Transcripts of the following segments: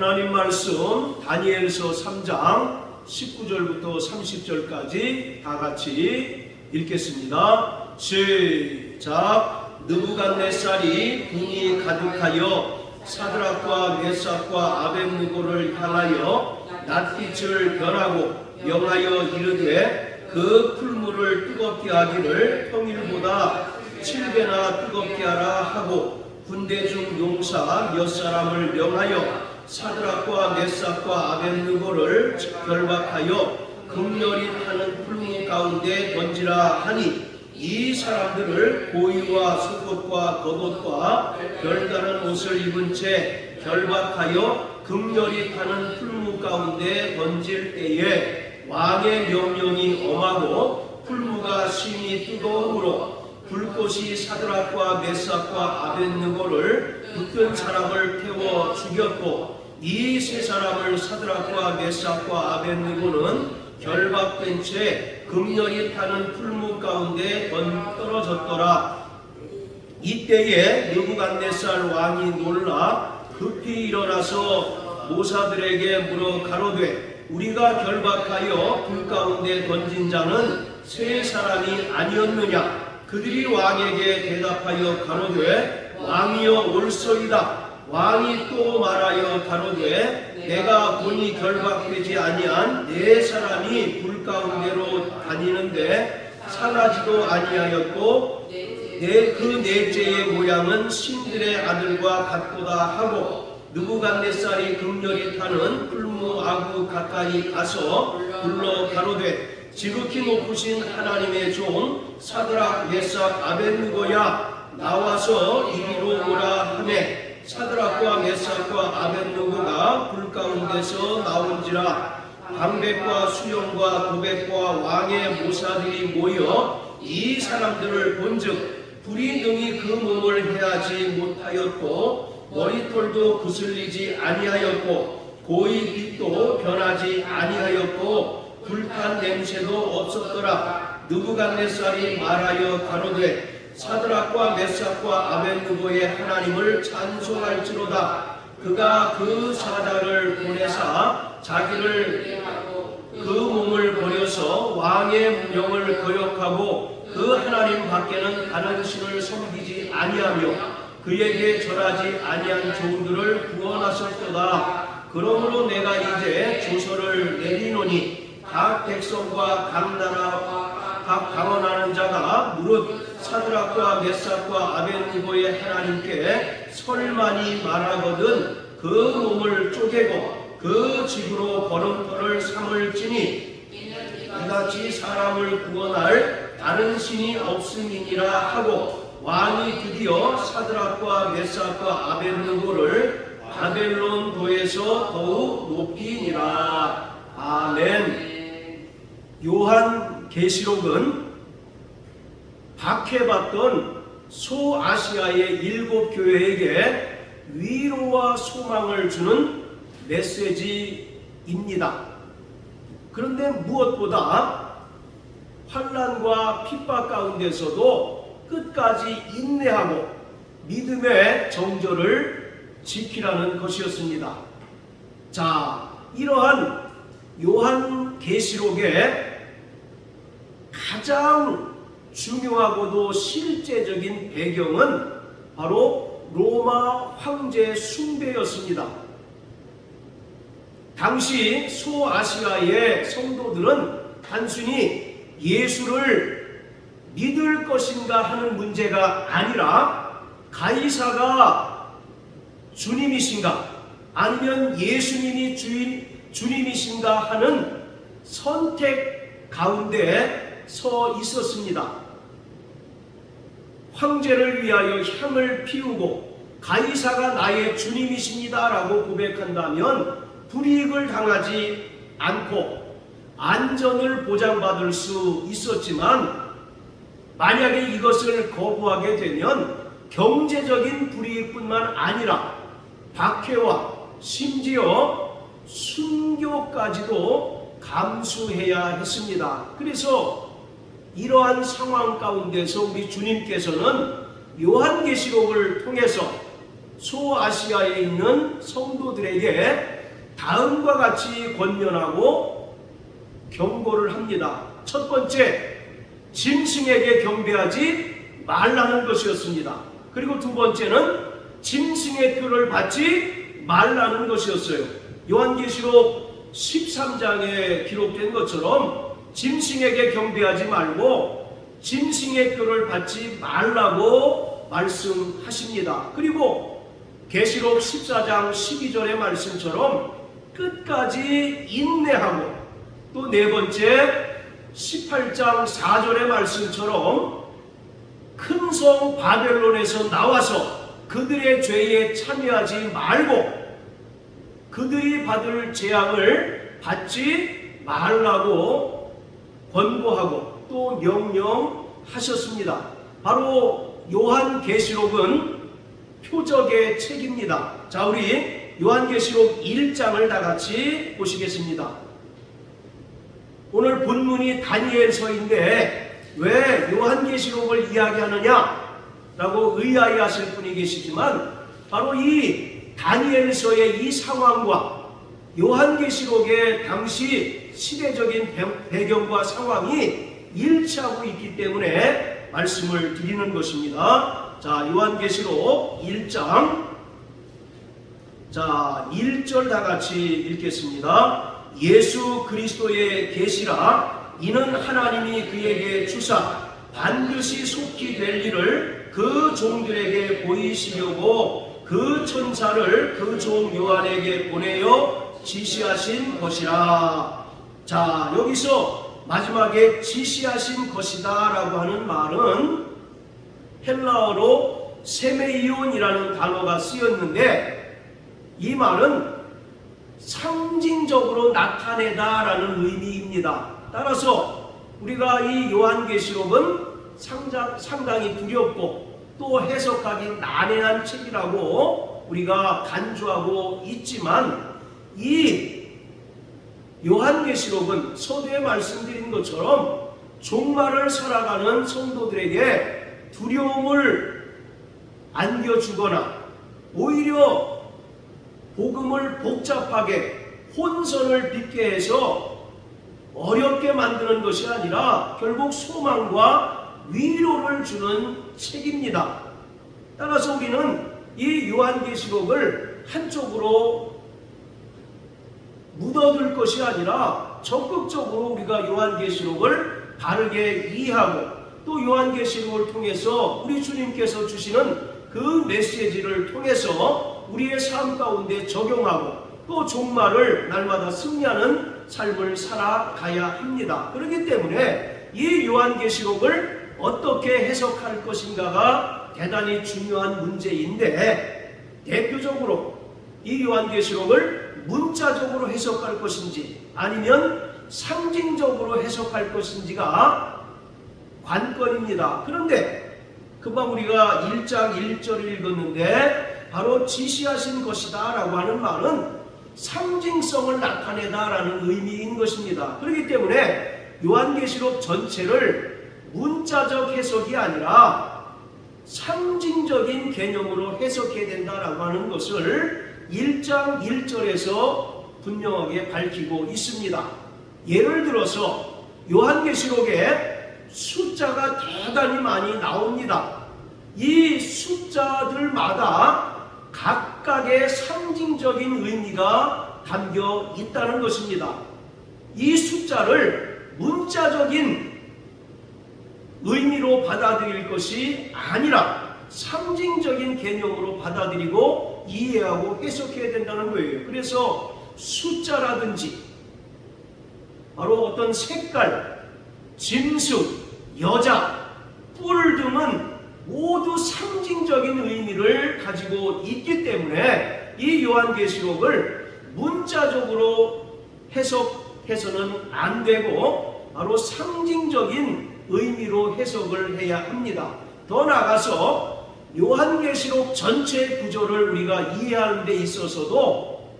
하나님 말씀 다니엘서 3장 19절부터 30절까지 다 같이 읽겠습니다. 시작. 느부갓네살이 분이 가득하여 사드락과 메삭과 아벳느고를 향하여 낯빛을 변하고 명하여 이르되 그 풀무를 뜨겁게 하기를 평일보다 7배나 뜨겁게 하라 하고 군대 중 용사 몇 사람을 명하여 사드락과 메삭과 아벳느고를 결박하여 극렬히 타는 풀무 가운데 던지라 하니 이 사람들을 고이와 속옷과 겉옷과 별다른 옷을 입은 채 결박하여 극렬히 타는 풀무 가운데 던질 때에 왕의 명령이 엄하고 풀무가 심히 뜨거우므로 불꽃이 사드락과 메삭과 아벳느고를 붙든 사람을 태워 죽였고 이 세 사람을 사드락과 메삭과 아벳느고는 결박된 채 극렬히 타는 풀무 가운데 떨어졌더라. 이때에 느부갓네살 왕이 놀라 급히 일어나서 모사들에게 물어 가로되 우리가 결박하여 불 가운데 던진 자는 세 사람이 아니었느냐? 그들이 왕에게 대답하여 가로되 왕이여 옳소이다. 왕이 또 말하여 가로되 내가 본이 결박되지 아니한 네 사람이 불 가운데로 다니는데 상하지도 아니하였고 그 넷째의 모양은 신들의 아들과 같도다 하고 느부갓네살이 극렬히 타는 풀무 아구 가까이 가서 불러 가로되 지극히 높으신 하나님의 종 사드락 메삭 아벳느고야 나와서 이리로 오라 하매 사드락과 메삭과 아벳느고가 불 가운데서 나온지라. 방백과 수염과 도백과 왕의 모사들이 모여 이 사람들을 본즉 불이 능히 그 몸을 해하지 못하였고 머리털도 부슬리지 아니하였고 고이 빛도 변하지 아니하였고 불탄 냄새도 없었더라. 느부갓네살이 말하여 가로되 사드락과 메삭과 아벳느고의 하나님을 찬송할지로다. 그가 그 사자를 보내사 자기를 그 몸을 버려서 왕의 명을 거역하고 그 하나님 밖에는 다른 신을 섬기지 아니하며 그에게 절하지 아니한 종들을 구원하셨도다. 그러므로 내가 이제 조서를 내리노니 각 백성과 각 나라 각 강언하는 자가 무릇 사드락과 메삭과 아벳느고의 하나님께 설만이 말하거든 그 몸을 쪼개고 그 집으로 걸음돌을 삼을지니 이같이 사람을 구원할 다른 신이 없음이니라 하고 왕이 드디어 사드락과 메삭과 아벳느고를 바벨론 도에서 더욱 높이니라. 아멘. 요한 계시록은 박해받던 소아시아의 7 교회에게 위로와 소망을 주는 메시지입니다. 그런데 무엇보다 환난과 핍박 가운데서도 끝까지 인내하고 믿음의 정절을 지키라는 것이었습니다. 자, 이러한 요한 계시록의 가장 중요하고도 실제적인 배경은 바로 로마 황제 숭배였습니다. 당시 소아시아의 성도들은 단순히 예수를 믿을 것인가 하는 문제가 아니라 가이사가 주님이신가 아니면 예수님이 주님이신가 하는 선택 가운데 서 있었습니다. 황제를 위하여 향을 피우고 가이사가 나의 주님이십니다 라고 고백한다면 불이익을 당하지 않고 안전을 보장받을 수 있었지만 만약에 이것을 거부하게 되면 경제적인 불이익뿐만 아니라 박해와 심지어 순교까지도 감수해야 했습니다. 그래서 이러한 상황 가운데서 우리 주님께서는 요한계시록을 통해서 소아시아에 있는 성도들에게 다음과 같이 권면하고 경고를 합니다. 첫 번째, 짐승에게 경배하지 말라는 것이었습니다. 그리고 두 번째는 짐승의 표를 받지 말라는 것이었어요. 요한계시록 13장에 기록된 것처럼 짐승에게 경배하지 말고 짐승의 표를 받지 말라고 말씀하십니다. 그리고 계시록 14장 12절의 말씀처럼 끝까지 인내하고, 또 네 번째 18장 4절의 말씀처럼 큰 성 바벨론에서 나와서 그들의 죄에 참여하지 말고 그들이 받을 재앙을 받지 말라고 권고하고 또 명령하셨습니다. 바로 요한계시록은 표적의 책입니다. 자, 우리 요한계시록 1장을 다 같이 보시겠습니다. 오늘 본문이 다니엘서인데 왜 요한계시록을 이야기하느냐 라고 의아해하실 분이 계시지만, 바로 이 다니엘서의 이 상황과 요한계시록의 당시 시대적인 배경과 상황이 일치하고 있기 때문에 말씀을 드리는 것입니다. 자, 요한계시록 1장 1절 다 같이 읽겠습니다. 예수 그리스도의 계시라, 이는 하나님이 그에게 주사 반드시 속히 될 일을 그 종들에게 보이시려고 그 천사를 그 종 요한에게 보내어 지시하신 것이라. 자, 여기서 마지막에 지시하신 것이다 라고 하는 말은 헬라어로 세메이온이라는 단어가 쓰였는데, 이 말은 상징적으로 나타내다 라는 의미입니다. 따라서 우리가 이 요한계시록은 상당히 두렵고 또 해석하기 난해한 책이라고 우리가 간주하고 있지만, 이 요한계시록은 서두에 말씀드린 것처럼 종말을 살아가는 성도들에게 두려움을 안겨주거나 오히려 복음을 복잡하게 혼선을 빚게 해서 어렵게 만드는 것이 아니라 결국 소망과 위로를 주는 책입니다. 따라서 우리는 이 요한계시록을 한쪽으로 묻어둘 것이 아니라 적극적으로 우리가 요한계시록을 바르게 이해하고, 또 요한계시록을 통해서 우리 주님께서 주시는 그 메시지를 통해서 우리의 삶 가운데 적용하고 또 종말을 날마다 승리하는 삶을 살아가야 합니다. 그렇기 때문에 이 요한계시록을 어떻게 해석할 것인가가 대단히 중요한 문제인데, 대표적으로 이 요한계시록을 문자적으로 해석할 것인지 아니면 상징적으로 해석할 것인지가 관건입니다. 그런데 금방 우리가 1장 1절을 읽었는데 바로 지시하신 것이다 라고 하는 말은 상징성을 나타내다 라는 의미인 것입니다. 그렇기 때문에 요한계시록 전체를 문자적 해석이 아니라 상징적인 개념으로 해석해야 된다라고 하는 것을 1장 1절에서 분명하게 밝히고 있습니다. 예를 들어서 요한계시록에 숫자가 대단히 많이 나옵니다. 이 숫자들마다 각각의 상징적인 의미가 담겨 있다는 것입니다. 이 숫자를 문자적인 의미로 받아들일 것이 아니라 상징적인 개념으로 받아들이고 이해하고 해석해야 된다는 거예요. 그래서 숫자라든지 바로 어떤 색깔, 짐승, 여자, 뿔 등은 모두 상징적인 의미를 가지고 있기 때문에 이 요한계시록을 문자적으로 해석해서는 안 되고 바로 상징적인 의미로 해석을 해야 합니다. 더 나아가서 요한계시록 전체 구조를 우리가 이해하는 데 있어서도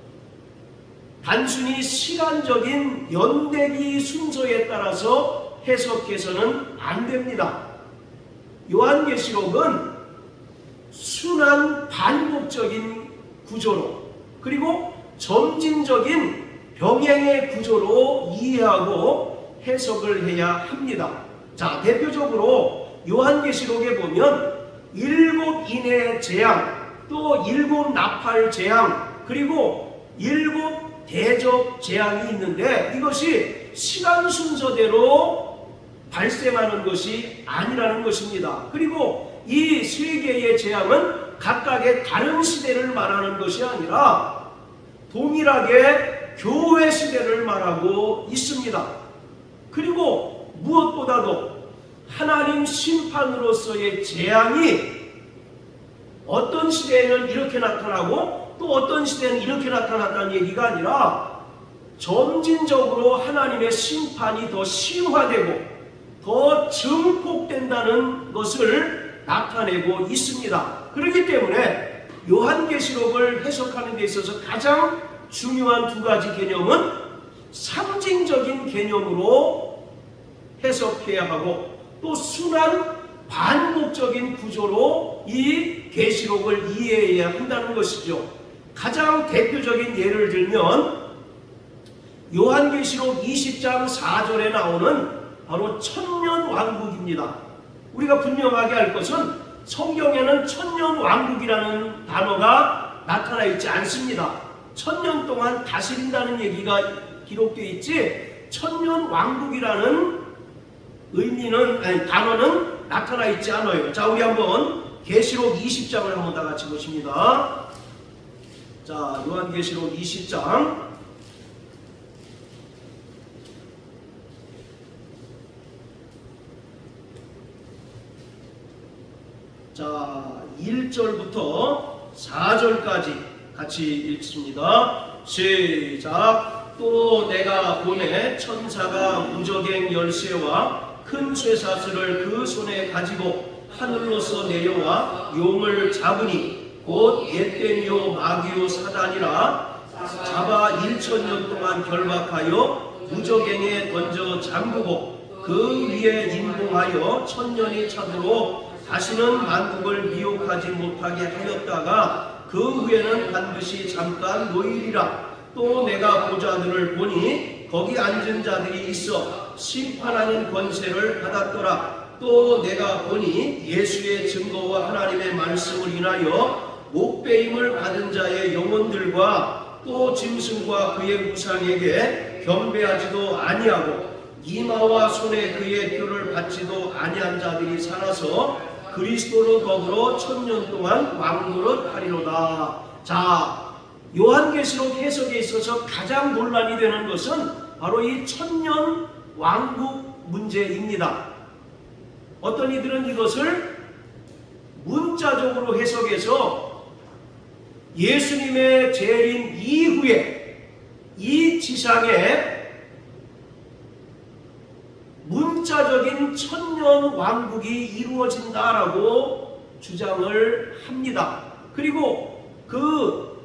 단순히 시간적인 연대기 순서에 따라서 해석해서는 안 됩니다. 요한계시록은 순환 반복적인 구조로, 그리고 점진적인 병행의 구조로 이해하고 해석을 해야 합니다. 자, 대표적으로 요한계시록에 보면 7인의 재앙, 또 7 나팔 재앙, 그리고 7 대접 재앙이 있는데, 이것이 시간 순서대로 발생하는 것이 아니라는 것입니다. 그리고 이 세 개의 재앙은 각각의 다른 시대를 말하는 것이 아니라 동일하게 교회 시대를 말하고 있습니다. 그리고 무엇보다도 하나님 심판으로서의 재앙이 어떤 시대에는 이렇게 나타나고 또 어떤 시대에는 이렇게 나타났다는 얘기가 아니라 점진적으로 하나님의 심판이 더 심화되고 더 증폭된다는 것을 나타내고 있습니다. 그렇기 때문에 요한계시록을 해석하는 데 있어서 가장 중요한 두 가지 개념은 상징적인 개념으로 해석해야 하고, 또 순환 반복적인 구조로 이 계시록을 이해해야 한다는 것이죠. 가장 대표적인 예를 들면 요한계시록 20장 4절에 나오는 바로 천년왕국입니다. 우리가 분명하게 알 것은 성경에는 천년왕국이라는 단어가 나타나 있지 않습니다. 천년 동안 다스린다는 얘기가 기록되어 있지, 천년왕국이라는 단어는 나타나 있지 않아요. 자, 우리 한번 계시록 20장을 한번 다 같이 보십니다. 자, 요한계시록 20장. 자, 1절부터 4절까지 같이 읽습니다. 시작. 또 내가 보내 천사가 무저갱 열쇠와 큰 쇠사슬을 그 손에 가지고 하늘로서 내려와 용을 잡으니 곧 옛뱀이요 마귀요 사단이라 잡아 1000년 동안 결박하여 무저갱에 던져 잠그고 그 위에 임봉하여 1000년이 차도록 다시는 만국을 미혹하지 못하게 하였다가 그 후에는 반드시 잠깐 노일이라. 또 내가 보좌들을 보니 거기 앉은 자들이 있어 심판하는 권세를 받았더라. 또 내가 보니 예수의 증거와 하나님의 말씀을 인하여 목배임을 받은 자의 영혼들과 또 짐승과 그의 우상에게 경배하지도 아니하고 이마와 손에 그의 표를 받지도 아니한 자들이 살아서 그리스도로 더불어 1000년 동안 왕노릇 하리로다. 자, 요한계시록 해석에 있어서 가장 논란이 되는 것은 바로 이 1000년 왕국 문제입니다. 어떤 이들은 이것을 문자적으로 해석해서 예수님의 재림 이후에 이 지상에 문자적인 1000년 왕국이 이루어진다라고 주장을 합니다. 그리고 그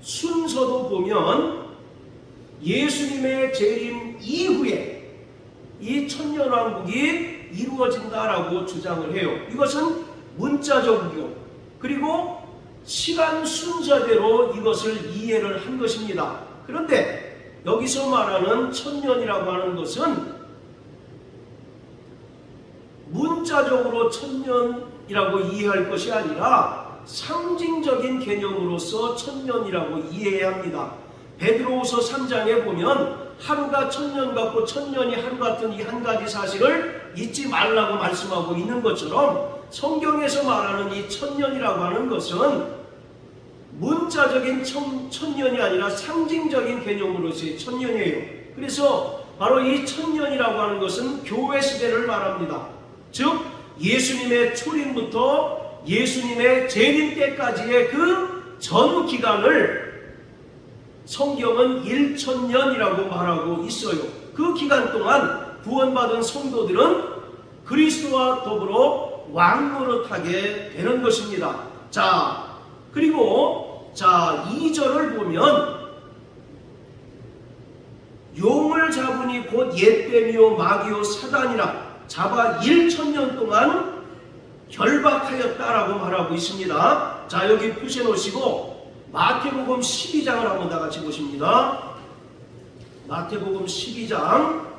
순서도 보면 예수님의 재림 이후에 이 1000년 왕국이 이루어진다라고 주장을 해요. 이것은 문자적이고 그리고 시간 순서대로 이것을 이해를 한 것입니다. 그런데 여기서 말하는 1000년이라고 하는 것은 문자적으로 1000년이라고 이해할 것이 아니라 상징적인 개념으로서 1000년이라고 이해해야 합니다. 베드로후서 3장에 보면 하루가 1000년 같고 1000년이 하루 같은 이 한 가지 사실을 잊지 말라고 말씀하고 있는 것처럼 성경에서 말하는 이 1000년이라고 하는 것은 문자적인 1000년이 아니라 상징적인 개념으로서의 1000년이에요. 그래서 바로 이 1000년이라고 하는 것은 교회 시대를 말합니다. 즉 예수님의 초림부터 예수님의 재림 때까지의 그 전 기간을 성경은 1000년이라고 말하고 있어요. 그 기간 동안 구원받은 성도들은 그리스도와 더불어 왕노릇하게 되는 것입니다. 자, 그리고 2절을 보면 용을 잡으니 곧 옛뱀이요 마귀요 사단이라 잡아 1000년 동안 결박하였다라고 말하고 있습니다. 자, 여기 푸셔 놓으시고 마태복음 12장을 한번 다 같이 보십니다. 마태복음 12장.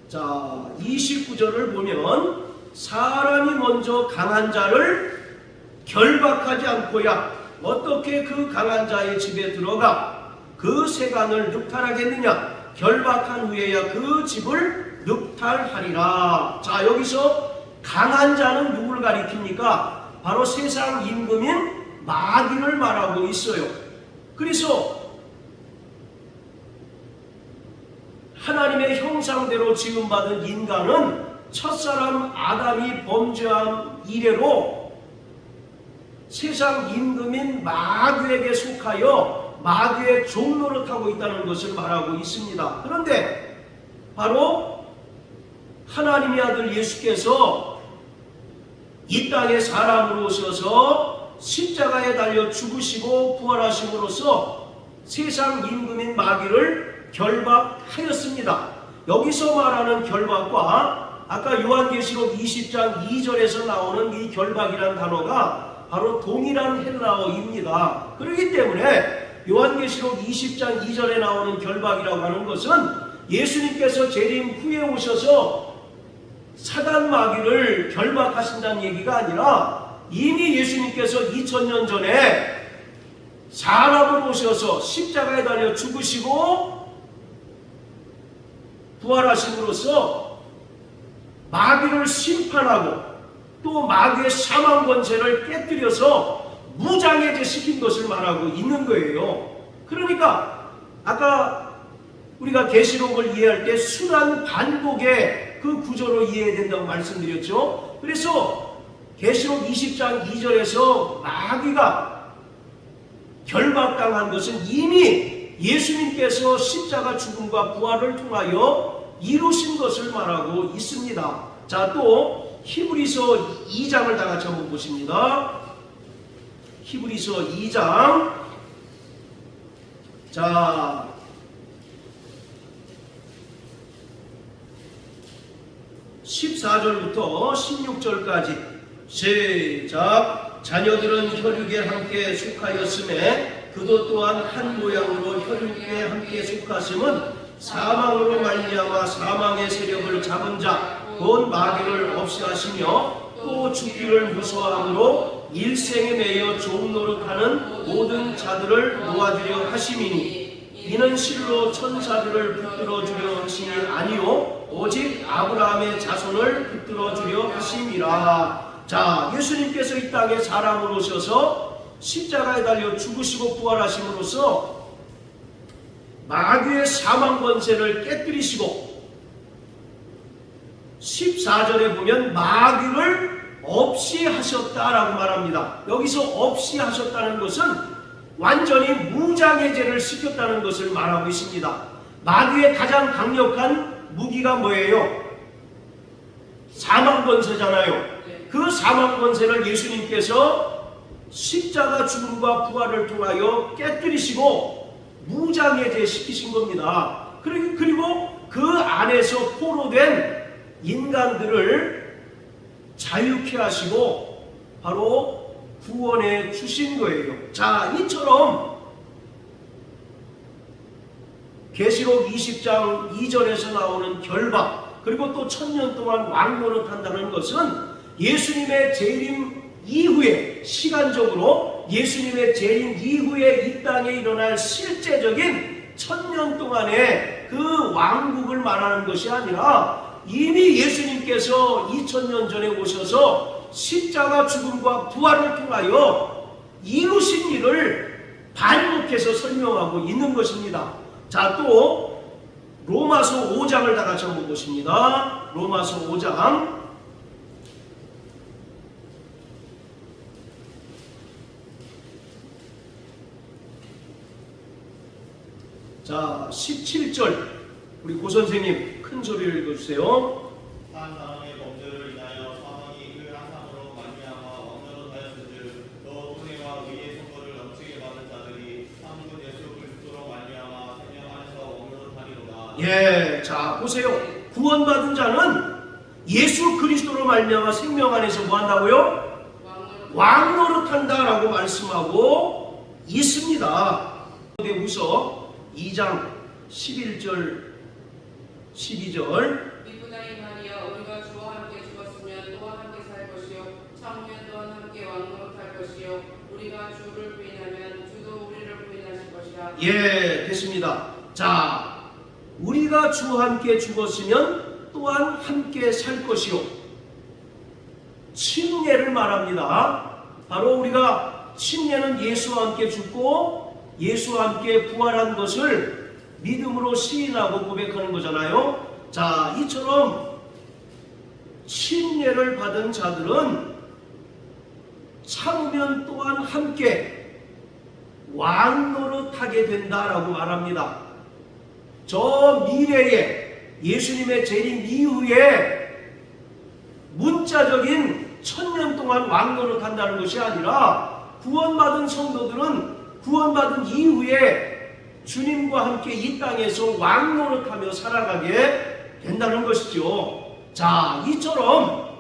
자, 29절을 보면 사람이 먼저 강한 자를 결박하지 않고야 어떻게 그 강한 자의 집에 들어가 그 세간을 늑탈하겠느냐. 결박한 후에야 그 집을 늑탈하리라. 자, 여기서 강한 자는 누구를 가리킵니까? 바로 세상 임금인 마귀를 말하고 있어요. 그래서 하나님의 형상대로 지음받은 인간은 첫사람 아담이 범죄한 이래로 세상 임금인 마귀에게 속하여 마귀의 종노릇하고 있다는 것을 말하고 있습니다. 그런데 바로 하나님의 아들 예수께서 이 땅에 사람으로 오셔서 십자가에 달려 죽으시고 부활하심으로써 세상 임금인 마귀를 결박하였습니다. 여기서 말하는 결박과 아까 요한계시록 20장 2절에서 나오는 이 결박이라는 단어가 바로 동일한 헬라어입니다. 그렇기 때문에 요한계시록 20장 2절에 나오는 결박이라고 하는 것은 예수님께서 재림 후에 오셔서 사단 마귀를 결박하신다는 얘기가 아니라 이미 예수님께서 2000년 전에 사람으로 오셔서 십자가에 달려 죽으시고 부활하심으로써 마귀를 심판하고 또 마귀의 사망 권세를 깨뜨려서 무장해제 시킨 것을 말하고 있는 거예요. 그러니까 아까 우리가 계시록을 이해할 때 순환 반복의 그 구조로 이해해야 된다고 말씀드렸죠. 그래서 계시록 20장 2절에서 마귀가 결박당한 것은 이미 예수님께서 십자가 죽음과 부활을 통하여 이루신 것을 말하고 있습니다. 자, 또 히브리서 2장을 다 같이 한번 보십니다. 히브리서 2장. 자, 14절부터 16절까지 시작. 자녀들은 혈육에 함께 속하였음에 그도 또한 한 모양으로 혈육에 함께 속하심은 사망으로 말미암아 사망의 세력을 잡은 자 곧 마귀를 없이 하시며 또 죽기를 무서워함으로 일생에 매여 종노릇하는 모든 자들을 모아주려 하심이니 이는 실로 천사들을 붙들어 주려 하심이 아니요 오직 아브라함의 자손을 붙들어 주려 하심이라. 자, 예수님께서 이 땅에 사람으로 오셔서 십자가에 달려 죽으시고 부활하심으로써 마귀의 사망 권세를 깨뜨리시고 14절에 보면 마귀를 없이 하셨다라고 말합니다. 여기서 없이 하셨다는 것은 완전히 무장해제를 시켰다는 것을 말하고 있습니다. 마귀의 가장 강력한 무기가 뭐예요? 사망 권세잖아요. 그 사망 권세를 예수님께서 십자가 죽음과 부활을 통하여 깨뜨리시고 무장해제 시키신 겁니다. 그리고 그 안에서 포로된 인간들을 자유케 하시고 바로 구원해 주신 거예요. 자, 이처럼 계시록 20장 2절에서 나오는 결박, 그리고 또 1000년 동안 왕노릇 한다는 것은 예수님의 재림 이후에, 시간적으로 예수님의 재림 이후에 이 땅에 일어날 실제적인 1000년 동안의 그 왕국을 말하는 것이 아니라 이미 예수님께서 2000년 전에 오셔서 십자가 죽음과 부활을 통하여 이루신 일을 반복해서 설명하고 있는 것입니다. 자, 또 로마서 5장을 다 같이 한번 보십니다. 로마서 5장. 자, 17절. 우리 고선생님 큰 소리를 읽어주세요. 한 사람의 범죄를 인하여 사망이 그 한 사람으로 말미암아 왕노릇하였은즉 또 은혜와 의의 선물을 넘치게 받은 자들이 한 분 예수 그리스도로 말미암아 생명 안에서 왕노릇하리로다. 예, 자 보세요. 구원받은 자는 예수 그리스도로 말미암아 생명 안에서 뭐 한다고요? 왕노릇한다라고 말씀하고 있습니다. 디모데후서 2장 11절 12절 이보다 이 말이야 우리가 주와 함께 죽었으면 또한 함께 살 것이요 참으면 또한 함께 왕노릇할 것이요 우리가 주를 부인하면 주도 우리를 부인하실 것이라. 예, 됐습니다. 자, 우리가 주와 함께 죽었으면 또한 함께 살 것이요. 침례를 말합니다. 바로 우리가 침례는 예수와 함께 죽고 예수와 함께 부활한 것을 믿음으로 시인하고 고백하는 거잖아요. 자, 이처럼 침례를 받은 자들은 참으면 또한 함께 왕노릇하게 된다라고 말합니다. 저 미래에 예수님의 재림 이후에 문자적인 1000년 동안 왕노릇한다는 것이 아니라 구원받은 성도들은 구원받은 이후에 주님과 함께 이 땅에서 왕노릇하며 살아가게 된다는 것이죠. 자, 이처럼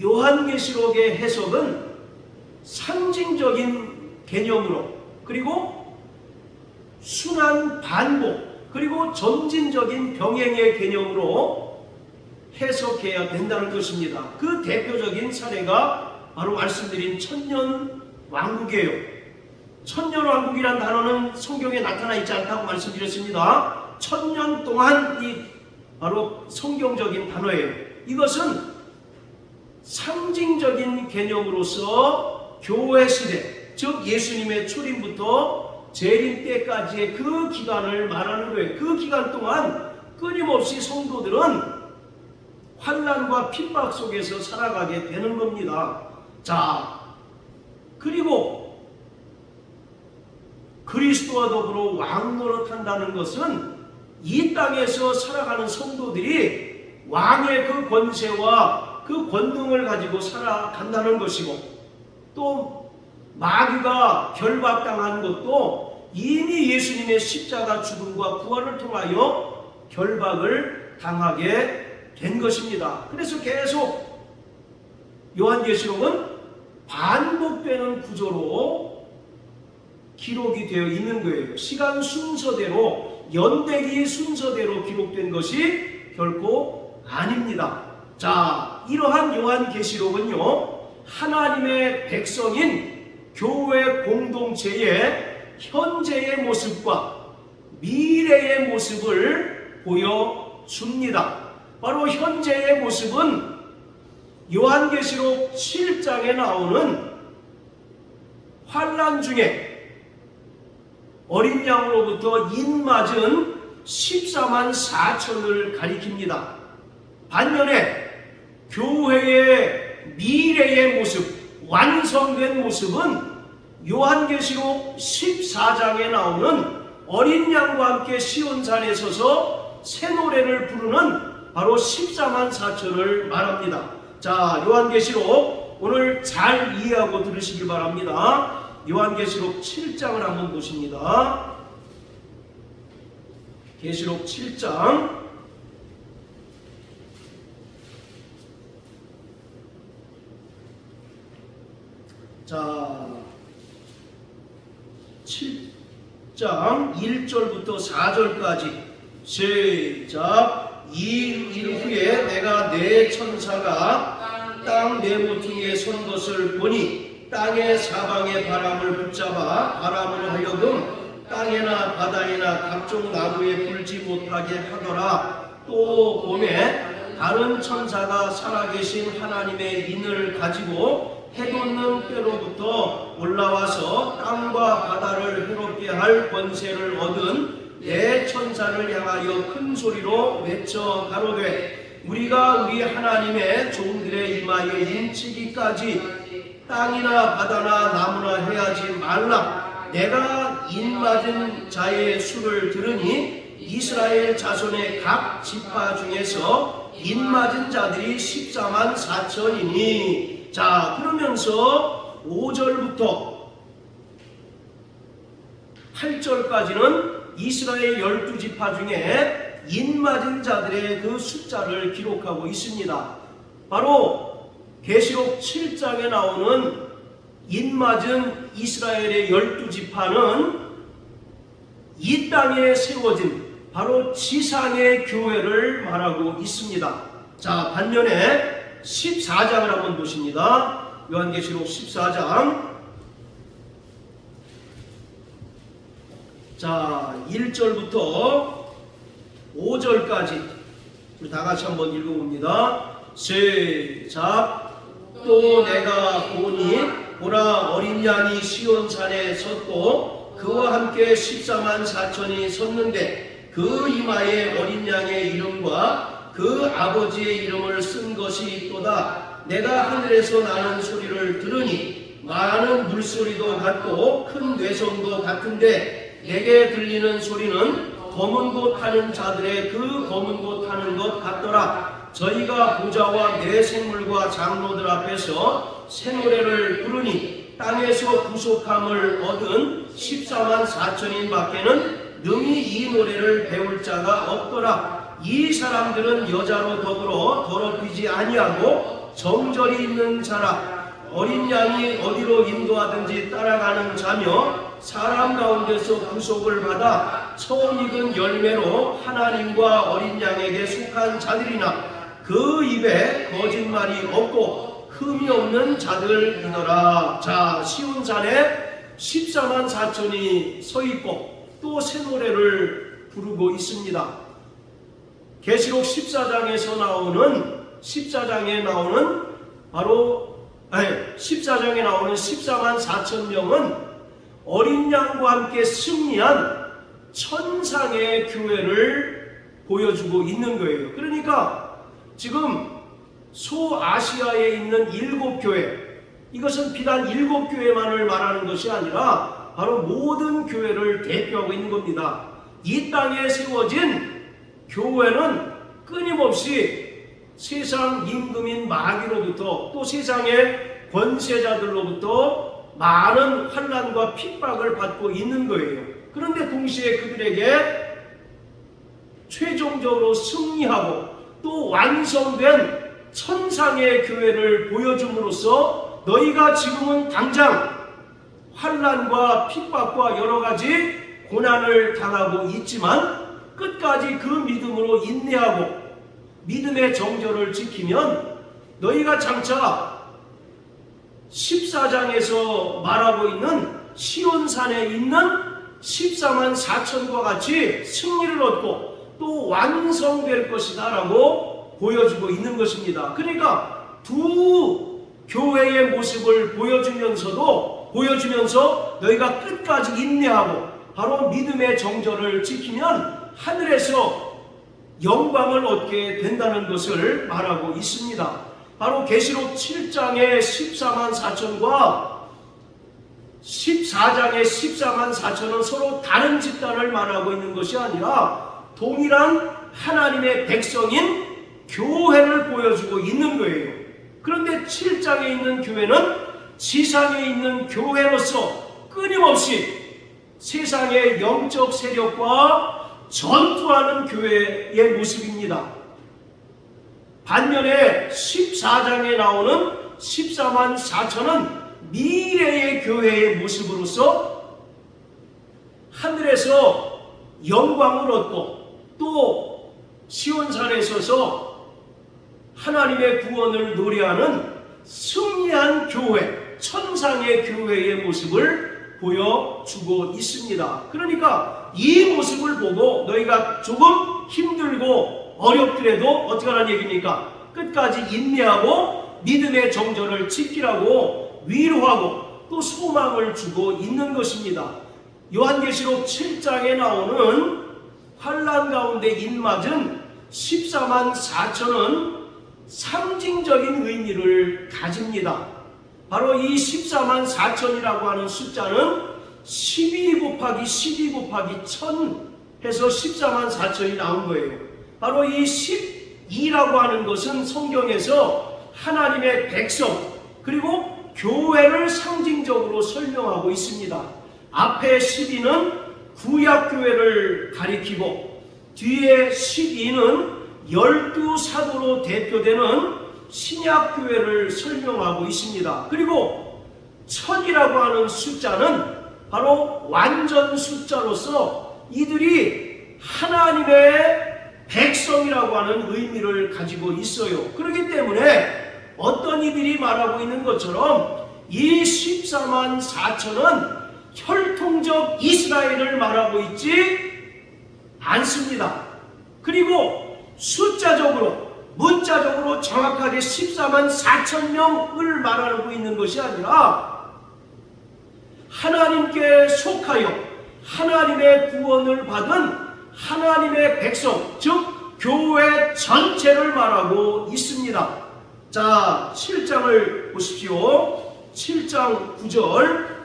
요한계시록의 해석은 상징적인 개념으로 그리고 순환 반복 그리고 점진적인 병행의 개념으로 해석해야 된다는 것입니다. 그 대표적인 사례가 바로 말씀드린 천년 왕국이에요. 천년 왕국이란 단어는 성경에 나타나 있지 않다고 말씀드렸습니다. 천년 동안 이 바로 성경적인 단어예요. 이것은 상징적인 개념으로서 교회 시대, 즉 예수님의 초림부터 재림 때까지의 그 기간을 말하는 거예요. 그 기간 동안 끊임없이 성도들은 환난과 핍박 속에서 살아가게 되는 겁니다. 자, 그리고 그리스도와 더불어 왕노릇한다는 것은 이 땅에서 살아가는 성도들이 왕의 그 권세와 그 권능을 가지고 살아간다는 것이고, 또 마귀가 결박당한 것도 이미 예수님의 십자가 죽음과 부활을 통하여 결박을 당하게 된 것입니다. 그래서 계속 요한계시록은 반복되는 구조로 기록이 되어 있는 거예요. 시간 순서대로, 연대기 순서대로 기록된 것이 결코 아닙니다. 자, 이러한 요한계시록은요, 하나님의 백성인 교회 공동체의 현재의 모습과 미래의 모습을 보여줍니다. 바로 현재의 모습은 요한계시록 7장에 나오는 환난 중에 어린 양으로부터 인맞은 14만 4천을 가리킵니다. 반면에 교회의 미래의 모습, 완성된 모습은 요한계시록 14장에 나오는 어린 양과 함께 시온산에 서서 새 노래를 부르는 바로 14만 4천을 말합니다. 자, 요한계시록 오늘 잘 이해하고 들으시길 바랍니다. 요한계시록 7장을 한번 보십니다. 계시록 7장 자, 7장 1절부터 4절까지 시작. 이 일 후에 내가 내 천사가 땅 네모퉁이에 선 것을 보니 땅의 사방의 바람을 붙잡아 바람으로 하여금 땅에나 바다에나 각종 나무에 불지 못하게 하더라. 또 봄에 다른 천사가 살아계신 하나님의 인을 가지고 해돋는 뼈로부터 올라와서 땅과 바다를 해롭게 할 권세를 얻은 내 천사를 향하여 큰 소리로 외쳐 가로되 우리가 우리 하나님의 종들의 이마에 인치기까지 땅이나 바다나 나무나 해하지 말라. 내가 인맞은 자의 수를 들으니 이스라엘 자손의 각 지파 중에서 인맞은 자들이 14만 4천이니. 자, 그러면서 5절부터 8절까지는 이스라엘 12지파 중에 인맞은 자들의 그 숫자를 기록하고 있습니다. 바로 계시록 7장에 나오는 인맞은 이스라엘의 12지파는 이 땅에 세워진 바로 지상의 교회를 말하고 있습니다. 자, 반면에 14장을 한번 보십니다. 요한계시록 14장. 자, 1절부터 5절까지 우리 다 같이 한번 읽어봅니다. 시작. 또 내가 보니 보라, 어린 양이 시온산에 섰고 그와 함께 14만 4천이 섰는데 그 이마에 어린 양의 이름과 그 아버지의 이름을 쓴 것이 있도다. 내가 하늘에서 나는 소리를 들으니 많은 물소리도 같고 큰 뇌성도 같은데 내게 들리는 소리는 검은 곳 하는 자들의 그 검은 곳 하는 것 같더라. 저희가 보좌와 내 생물과 장로들 앞에서 새 노래를 부르니 땅에서 구속함을 얻은 14만 4천인 밖에는 능히 이 노래를 배울 자가 없더라. 이 사람들은 여자로 더불어 더럽히지 아니하고 정절이 있는 자라. 어린 양이 어디로 인도하든지 따라가는 자며 사람 가운데서 구속을 받아 처음 익은 열매로 하나님과 어린 양에게 속한 자들이나 그 입에 거짓말이 없고 흠이 없는 자들이더라. 자, 시온산에 14만 4천이 서 있고 또 새 노래를 부르고 있습니다. 계시록 14장에 나오는 바로 14장에 나오는 14만 4천 명은 어린 양과 함께 승리한 천상의 교회를 보여주고 있는 거예요. 그러니까 지금 소아시아에 있는 7교회, 이것은 비단 7교회만을 말하는 것이 아니라 바로 모든 교회를 대표하고 있는 겁니다. 이 땅에 세워진 교회는 끊임없이 세상 임금인 마귀로부터 또 세상의 권세자들로부터 많은 환난과 핍박을 받고 있는 거예요. 그런데 동시에 그들에게 최종적으로 승리하고 또 완성된 천상의 교회를 보여줌으로써 너희가 지금은 당장 환난과 핍박과 여러 가지 고난을 당하고 있지만 끝까지 그 믿음으로 인내하고 믿음의 정절을 지키면 너희가 장차 14장에서 말하고 있는 시온산에 있는 14만 4천과 같이 승리를 얻고 또 완성될 것이다 라고 보여주고 있는 것입니다. 그러니까 두 교회의 모습을 보여주면서 너희가 끝까지 인내하고 바로 믿음의 정절을 지키면 하늘에서 영광을 얻게 된다는 것을 말하고 있습니다. 바로 계시록 7장의 14만 4천과 14장의 14만 4천은 서로 다른 집단을 말하고 있는 것이 아니라 동일한 하나님의 백성인 교회를 보여주고 있는 거예요. 그런데 7장에 있는 교회는 지상에 있는 교회로서 끊임없이 세상의 영적 세력과 전투하는 교회의 모습입니다. 반면에 14장에 나오는 14만 4천은 미래의 교회의 모습으로서 하늘에서 영광을 얻고 또 시온산에 서서 하나님의 구원을 노래하는 승리한 교회, 천상의 교회의 모습을 보여주고 있습니다. 그러니까 이 모습을 보고 너희가 조금 힘들고 어렵더라도 어떻게 하라는 얘기입니까? 끝까지 인내하고 믿음의 정절을 지키라고 위로하고 또 소망을 주고 있는 것입니다. 요한계시록 7장에 나오는 환난 가운데 인맞은 14만 4천은 상징적인 의미를 가집니다. 바로 이 14만 4천이라고 하는 숫자는 12 곱하기 12 곱하기 1000 해서 14만 4천이 나온 거예요. 바로 이 12라고 하는 것은 성경에서 하나님의 백성 그리고 교회를 상징적으로 설명하고 있습니다. 앞에 12는 구약교회를 가리키고 뒤에 12는 12사도로 대표되는 신약교회를 설명하고 있습니다. 그리고 1000이라고 하는 숫자는 바로 완전 숫자로서 이들이 하나님의 백성이라고 하는 의미를 가지고 있어요. 그렇기 때문에 어떤 이들이 말하고 있는 것처럼 이 14만 4천은 혈통적 이스라엘을 말하고 있지 않습니다. 그리고 숫자적으로 문자적으로 정확하게 14만 4천 명을 말하고 있는 것이 아니라 하나님께 속하여 하나님의 구원을 받은 하나님의 백성, 즉 교회 전체를 말하고 있습니다. 자, 7장을 보십시오. 7장 9절.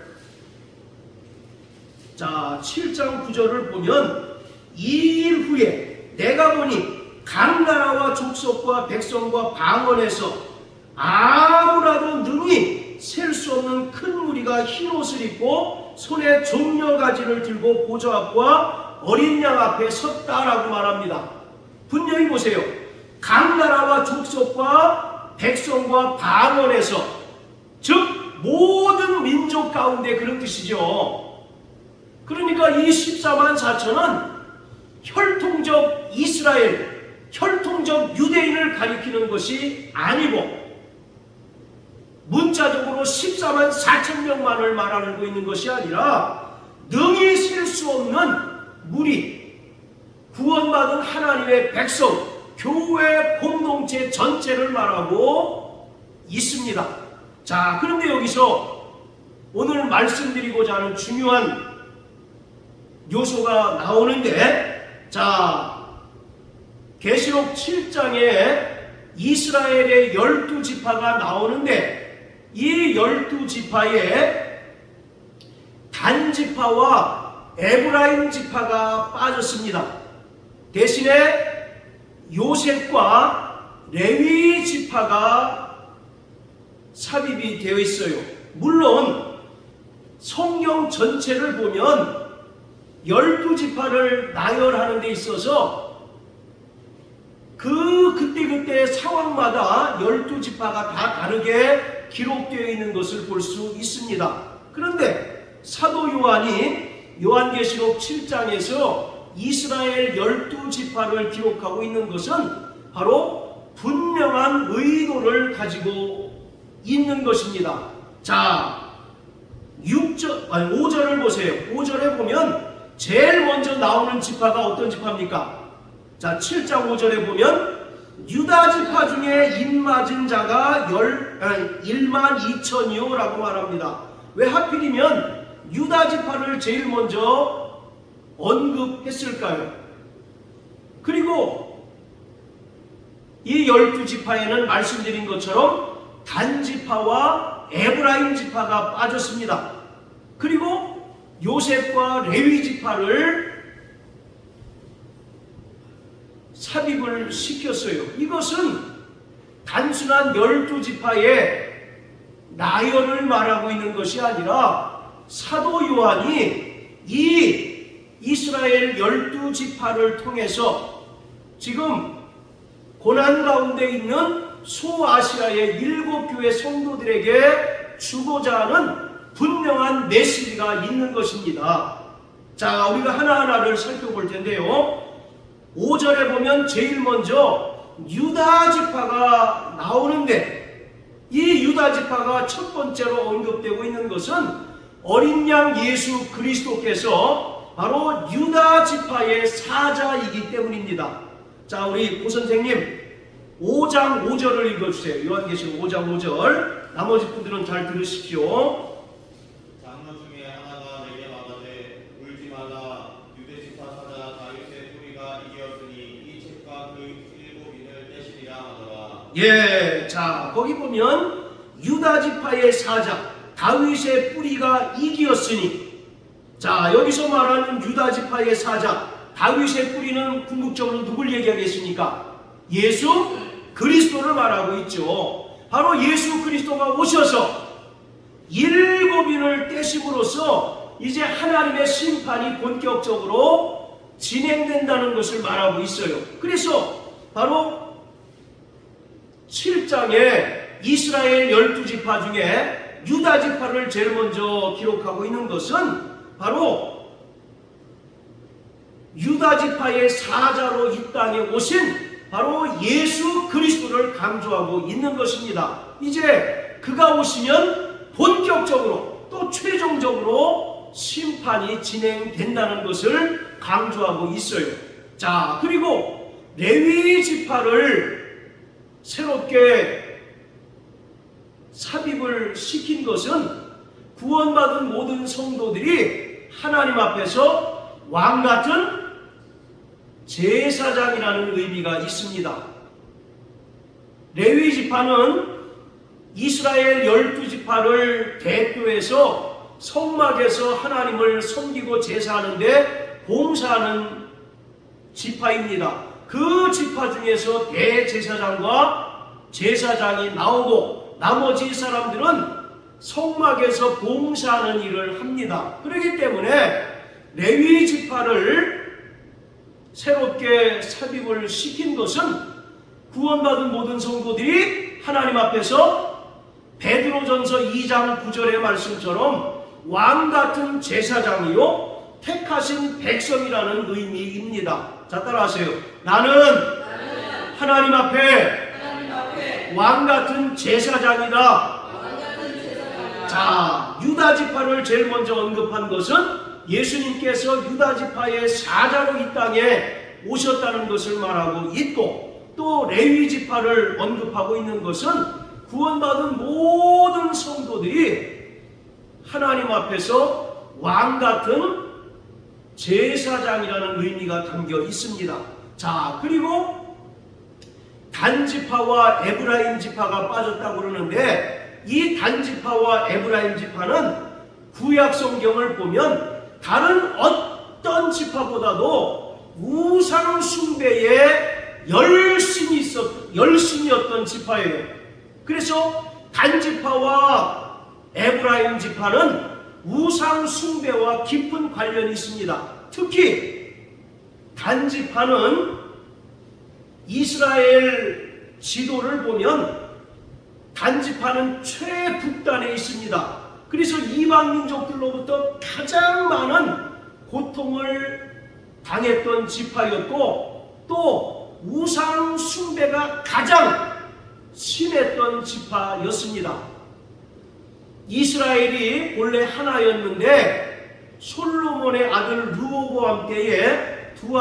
자, 7장 9절을 보면 2일 후에 내가 보니 각 나라와 족속과 백성과 방언에서 아무라도 능히 셀 수 없는 큰 무리가 흰 옷을 입고 손에 종려가지를 들고 보좌 앞과 어린 양 앞에 섰다라고 말합니다. 분명히 보세요. 각 나라와 족속과 백성과 방언에서, 즉 모든 민족 가운데 그런 뜻이죠. 그러니까 이 14만 4천은 혈통적 이스라엘, 혈통적 유대인을 가리키는 것이 아니고 문자적으로 14만 4천 명만을 말하고 있는 것이 아니라 능히 셀 수 없는 무리, 구원받은 하나님의 백성, 교회 공동체 전체를 말하고 있습니다. 자, 그런데 여기서 오늘 말씀드리고자 하는 중요한 요소가 나오는데, 자, 계시록 7장에 이스라엘의 12지파가 나오는데 이 12지파에 단지파와 에브라임 지파가 빠졌습니다. 대신에 요셉과 레위 지파가 삽입이 되어 있어요. 물론 성경 전체를 보면 12지파를 나열하는 데 있어서 그때 상황마다 12지파가 다 다르게 기록되어 있는 것을 볼 수 있습니다. 그런데 사도 요한이 요한계시록 7장에서 이스라엘 12지파를 기록하고 있는 것은 바로 분명한 의도를 가지고 있는 것입니다. 자, 5절을 보세요. 5절에 보면 제일 먼저 나오는 지파가 어떤 지파입니까? 자, 7장 5절에 보면 유다 지파 중에 입맞은 자가 1만 2천이요 라고 말합니다. 왜 하필이면 유다 지파를 제일 먼저 언급했을까요? 그리고 이 12지파에는 말씀드린 것처럼 단지파와 에브라임 지파가 빠졌습니다. 그리고 요셉과 레위 지파를 삽입을 시켰어요. 이것은 단순한 12지파의 나열을 말하고 있는 것이 아니라 사도 요한이 이 이스라엘 12지파를 통해서 지금 고난 가운데 있는 소아시아의 7교회 성도들에게 주고자 하는 분명한 메시지가 있는 것입니다. 자, 우리가 하나하나를 살펴볼 텐데요. 5절에 보면 제일 먼저 유다 지파가 나오는데 이 유다 지파가 첫 번째로 언급되고 있는 것은 어린 양 예수 그리스도께서 바로 유다 지파의 사자이기 때문입니다. 자, 우리 고 선생님 5장 5절을 읽어주세요. 요한계시록 5장 5절. 나머지 분들은 잘 들으십시오. 장로 중에 하나가 내게 말하되 울지 말라. 유대 지파 사자 다윗의 뿌리가 이기었으니 이 책과 그 7인을 떼시리라 하더라. 예, 자, 거기 보면 유다 지파의 사자 다윗의 뿌리가 이기었으니, 자, 여기서 말하는 유다 지파의 사자 다윗의 뿌리는 궁극적으로 누굴 얘기하겠습니까? 예수 그리스도를 말하고 있죠. 바로 예수 그리스도가 오셔서 7인을 떼심으로써 이제 하나님의 심판이 본격적으로 진행된다는 것을 말하고 있어요. 그래서 바로 7장에 이스라엘 12지파 중에 유다 지파를 제일 먼저 기록하고 있는 것은 바로 유다 지파의 사자로 이 땅에 오신 바로 예수 그리스도를 강조하고 있는 것입니다. 이제 그가 오시면 본격적으로 또 최종적으로 심판이 진행된다는 것을 강조하고 있어요. 자, 그리고 레위 지파를 새롭게 삽입을 시킨 것은 구원받은 모든 성도들이 하나님 앞에서 왕같은 제사장이라는 의미가 있습니다. 레위 지파는 이스라엘 12지파를 대표해서 성막에서 하나님을 섬기고 제사하는데 봉사하는 지파입니다. 그 지파 중에서 대제사장과 제사장이 나오고 나머지 사람들은 성막에서 봉사하는 일을 합니다. 그렇기 때문에 레위 지파를 새롭게 삽입을 시킨 것은 구원받은 모든 성도들이 하나님 앞에서 베드로전서 2장 9절의 말씀처럼 왕같은 제사장이요 택하신 백성이라는 의미입니다. 자, 따라하세요. 나는 하나님 앞에 왕같은 제사장이다. 자, 유다 지파를 제일 먼저 언급한 것은 예수님께서 유다 지파의 사자로 이 땅에 오셨다는 것을 말하고 있고, 또 레위 지파를 언급하고 있는 것은 구원받은 모든 성도들이 하나님 앞에서 왕같은 제사장이라는 의미가 담겨 있습니다. 자, 그리고 단지파와 에브라임 지파가 빠졌다고 그러는데, 이 단지파와 에브라임 지파는 구약 성경을 보면 다른 어떤 지파보다도 우상 숭배에 열심이었던 지파예요. 그래서 단지파와 에브라임 지파는 우상 숭배와 깊은 관련이 있습니다. 특히 단지파는 이스라엘 지도를 보면 단지파는 최북단에 있습니다. 그래서 이방 민족들로부터 가장 많은 고통을 당했던 지파였고, 또 우상 숭배가 가장 심했던 지파였습니다. 이스라엘이 원래 하나였는데 솔로몬의 아들 르호보암 때에 두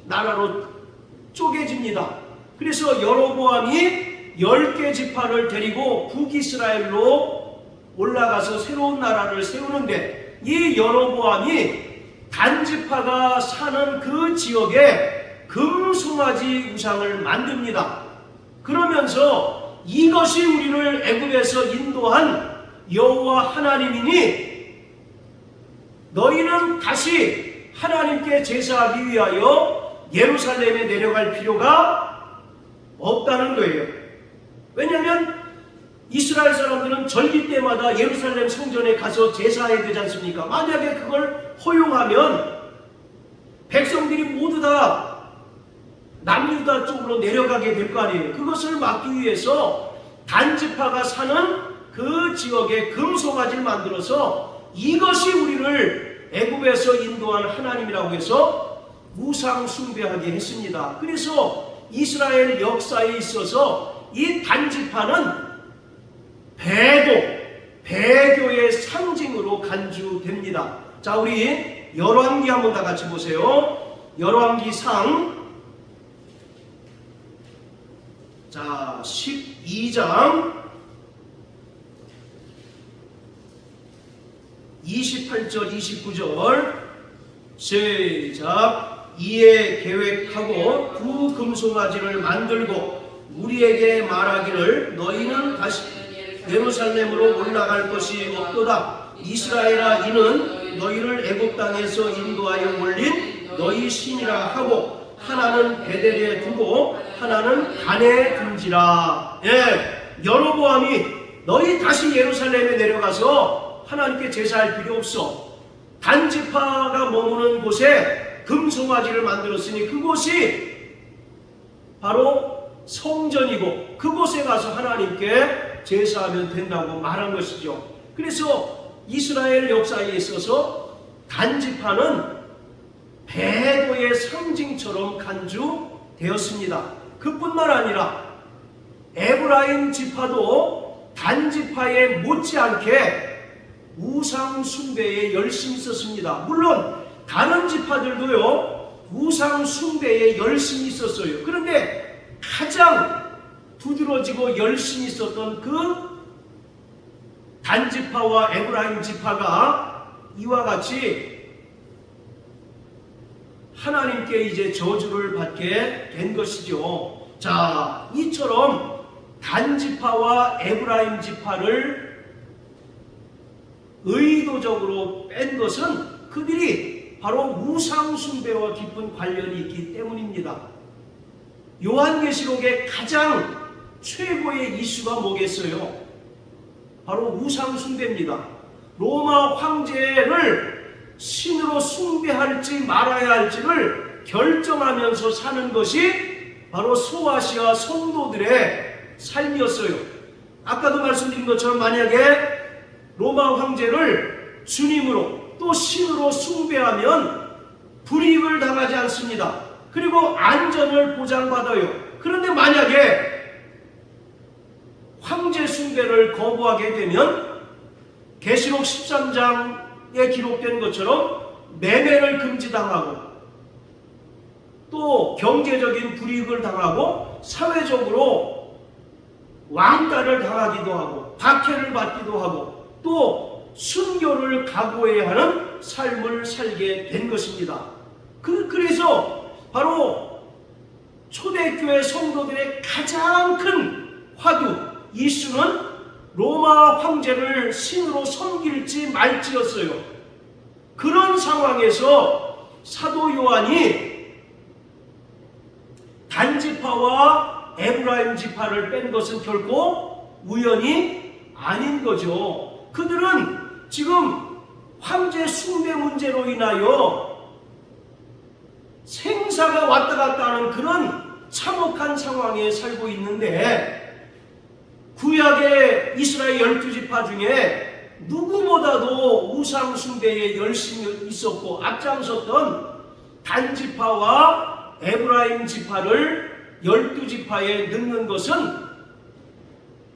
나라로 쪼개집니다. 그래서 여로보암이 10개 지파를 데리고 북이스라엘로 올라가서 새로운 나라를 세우는데, 이 여로보암이 단지파가 사는 그 지역에 금송아지 우상을 만듭니다. 그러면서 이것이 우리를 애굽에서 인도한 여호와 하나님이니 너희는 다시 하나님께 제사하기 위하여 예루살렘에 내려갈 필요가 없다는 거예요. 왜냐하면 이스라엘 사람들은 절기 때마다 예루살렘 성전에 가서 제사해야 되지 않습니까? 만약에 그걸 허용하면 백성들이 모두 다 남유다 쪽으로 내려가게 될 거 아니에요. 그것을 막기 위해서 단지파가 사는 그 지역에 금송아지를 만들어서 이것이 우리를 애굽에서 인도한 하나님이라고 해서 우상 숭배하게 했습니다. 그래서 이스라엘 역사에 있어서 이 단지파는 배교의 상징으로 간주됩니다. 자, 우리 열왕기 한번 다 같이 보세요. 열왕기상 12장 28절 29절 시작. 이에 계획하고 두 금송아지를 만들고 우리에게 말하기를 너희는 다시 예루살렘으로 올라갈 것이 없도다. 이스라엘아, 이는 너희를 애굽 땅에서 인도하여 올린 너희 신이라 하고 하나는 베델에 두고 하나는 단에 둔지라. 여로보암이 너희 다시 예루살렘에 내려가서 하나님께 제사할 필요 없어. 단지파가 머무는 곳에 금송아지를 만들었으니 그곳이 바로 성전이고 그곳에 가서 하나님께 제사하면 된다고 말한 것이죠. 그래서 이스라엘 역사에 있어서 단지파는 배도의 상징처럼 간주되었습니다. 그뿐만 아니라 에브라임 지파도 단지파에 못지않게 우상 숭배에 열심히 있었습니다. 물론 다른 지파들도요 우상 숭배에 열심히 있었어요. 그런데 가장 두드러지고 열심히 있었던 그 단지파와 에브라임 지파가 이와 같이 하나님께 이제 저주를 받게 된 것이죠. 자, 이처럼 단지파와 에브라임 지파를 의도적으로 뺀 것은 그들이 바로 우상 숭배와 깊은 관련이 있기 때문입니다. 요한계시록의 가장 최고의 이슈가 뭐겠어요? 바로 우상 숭배입니다. 로마 황제를 신으로 숭배할지 말아야 할지를 결정하면서 사는 것이 바로 소아시아 성도들의 삶이었어요. 아까도 말씀드린 것처럼 만약에 로마 황제를 주님으로 또 신으로 숭배하면 불이익을 당하지 않습니다. 그리고 안전을 보장받아요. 그런데 만약에 황제 숭배를 거부하게 되면 계시록 13장에 기록된 것처럼 매매를 금지당하고 또 경제적인 불이익을 당하고 사회적으로 왕따를 당하기도 하고 박해를 받기도 하고 또 순교를 각오해야 하는 삶을 살게 된 것입니다. 그래서 바로 초대교회 성도들의 가장 큰 화두 이슈는 로마 황제를 신으로 섬길지 말지였어요. 그런 상황에서 사도 요한이 단지파와 에브라임 지파를 뺀 것은 결코 우연이 아닌 거죠. 그들은 지금 황제 숭배 문제로 인하여 생사가 왔다 갔다 하는 그런 참혹한 상황에 살고 있는데 구약의 이스라엘 12지파 중에 누구보다도 우상 숭배에 열심히 있었고 앞장섰던 단지파와 에브라임 지파를 12지파에 넣는 것은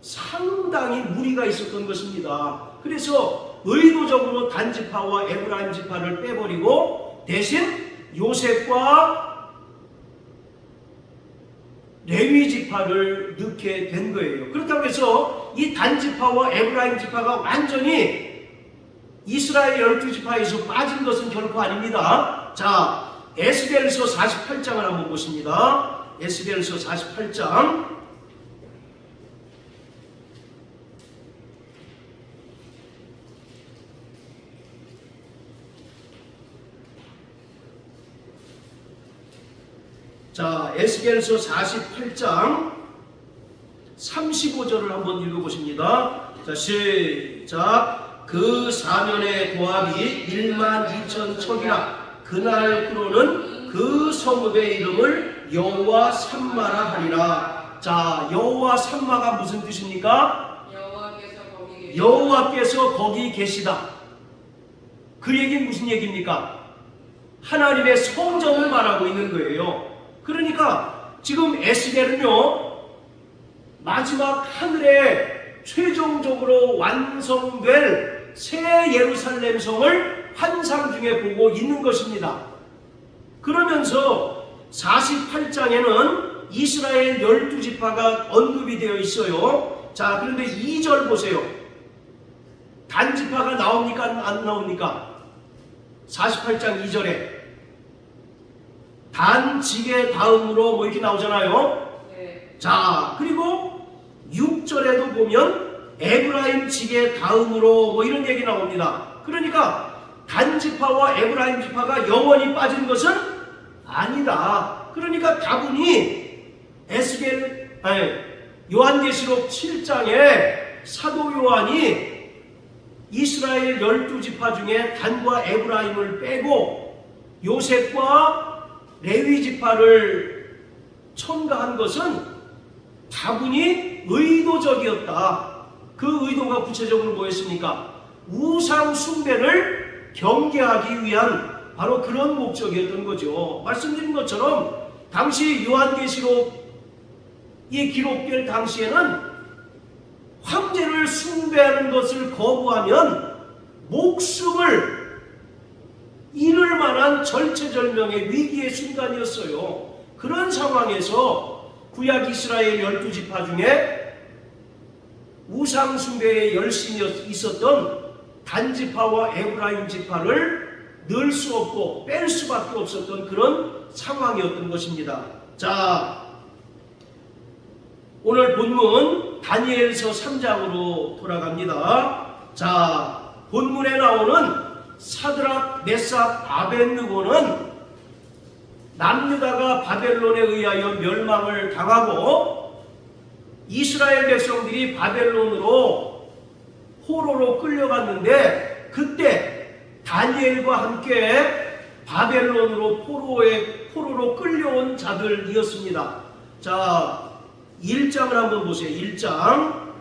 상당히 무리가 있었던 것입니다. 그래서 의도적으로 단지파와 에브라임 지파를 빼버리고 대신 요셉과 레위 지파를 넣게 된 거예요. 그렇다고 해서 이 단지파와 에브라임 지파가 완전히 이스라엘 12지파에서 빠진 것은 결코 아닙니다. 자, 에스겔서 48장을 한번 보십니다. 에스겔서 48장 자, 에스겔서 48장 35절을 한번 읽어보십니다. 자, 시작. 그 사면의 도합이 12,000척이라 그날부로는 그 성읍의 이름을 여호와 삼마라 하리라. 자, 여호와 삼마가 무슨 뜻입니까? 여호와께서 거기 계시다. 그 얘기는 무슨 얘기입니까? 하나님의 성전을 말하고 있는 거예요. 그러니까 지금 에스겔은요 마지막 하늘에 최종적으로 완성될 새 예루살렘 성을 환상 중에 보고 있는 것입니다. 그러면서 48장에는 이스라엘 12지파가 언급이 되어 있어요. 자, 그런데 2절 보세요. 단지파가 나옵니까? 안 나옵니까? 48장 2절에 단지계 다음으로 뭐 이렇게 나오잖아요. 네. 자, 그리고 6절에도 보면 에브라임 지계 다음으로 뭐 이런 얘기 나옵니다. 그러니까 단지파와 에브라임 지파가 영원히 빠진 것은 아니다. 그러니까 다분히 요한계시록 7장에 사도 요한이 이스라엘 12지파 중에 단과 에브라임을 빼고 요셉과 레위 지파를 첨가한 것은 다분히 의도적이었다. 그 의도가 구체적으로 뭐였습니까? 우상 숭배를 경계하기 위한 바로 그런 목적이었던 거죠. 말씀드린 것처럼 당시 요한계시록이 기록될 당시에는 황제를 숭배하는 것을 거부하면 목숨을 잃을 만한 절체절명의 위기의 순간이었어요. 그런 상황에서 구약 이스라엘 12지파 중에 우상 숭배에 열심히 있었던 단지파와 에브라임 지파를 넣을 수 없고 뺄 수밖에 없었던 그런 상황이었던 것입니다. 자, 오늘 본문 다니엘서 3장으로 돌아갑니다. 자, 본문에 나오는 사드락, 메삭, 아벳느고는 남유다가 바벨론에 의하여 멸망을 당하고 이스라엘 백성들이 바벨론으로 포로로 끌려갔는데 그때 다니엘과 함께 바벨론으로 포로로 끌려온 자들이었습니다. 자, 1장을 한번 보세요. 1장